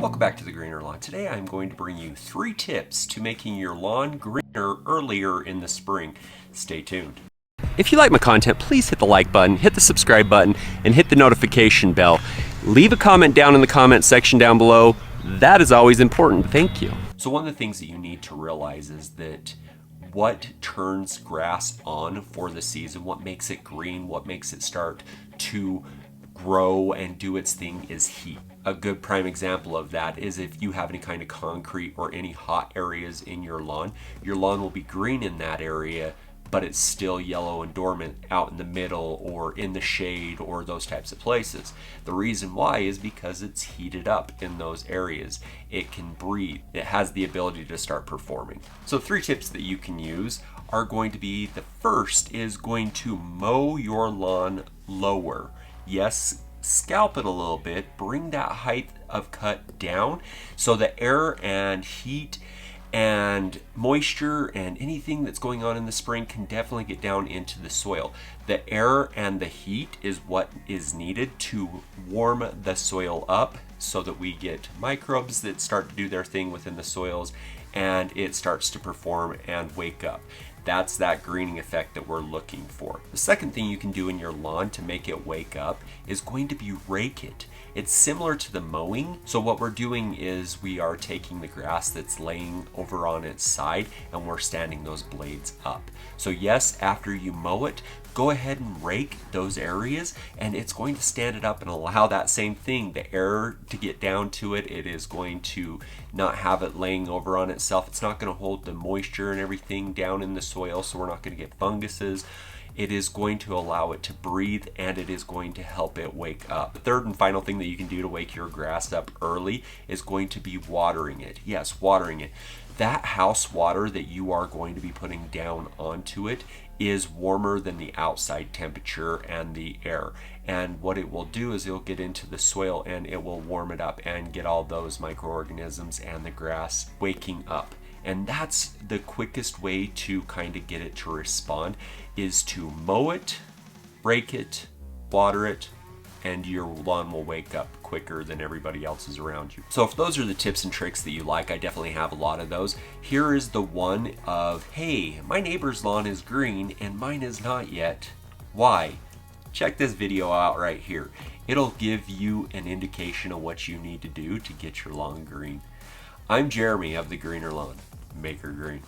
Welcome back to the Greener Lawn. Today I'm going to bring you 3 tips to making your lawn greener earlier in the spring. Stay tuned. If you like my content, please hit the like button, hit the subscribe button, and hit the notification bell. Leave a comment down in the comment section down below. That is always important. Thank you. So one of the things that you need to realize is that what turns grass on for the season, what makes it green, what makes it start to grow and do its thing is heat. A good prime example of that is if you have any kind of concrete or any hot areas in your lawn will be green in that area, but it's still yellow and dormant out in the middle or in the shade or those types of places. The reason why is because it's heated up in those areas. It can breathe. It has the ability to start performing. So 3 tips that you can use are going to be, the first is going to mow your lawn lower. Yes, scalp it a little bit, bring that height of cut down so the air and heat and moisture and anything that's going on in the spring can definitely get down into the soil. The air and the heat is what is needed to warm the soil up so that we get microbes that start to do their thing within the soils and it starts to perform and wake up. That's that greening effect that we're looking for. The second thing you can do in your lawn to make it wake up is going to be rake it. It's similar to the mowing. So what we're doing is we are taking the grass that's laying over on its side and we're standing those blades up. So yes, after you mow it, go ahead and rake those areas and it's going to stand it up and allow that same thing, the air to get down to it. It is going to not have it laying over on itself. It's not going to hold the moisture and everything down in the soil, so we're not going to get funguses. It is going to allow it to breathe and it is going to help it wake up. The third and final thing that you can do to wake your grass up early is going to be watering it. Yes, watering it. That house water that you are going to be putting down onto it is warmer than the outside temperature and the air. And what it will do is it'll get into the soil and it will warm it up and get all those microorganisms and the grass waking up. And that's the quickest way to kind of get it to respond, is to mow it, rake it, water it, and your lawn will wake up quicker than everybody else's around you. So if those are the tips and tricks that you like, I definitely have a lot of those. Here is the one of, hey, my neighbor's lawn is green and mine is not yet. Why? Check this video out right here. It'll give you an indication of what you need to do to get your lawn green. I'm Jeremy of the Greener Lawn. Make her green.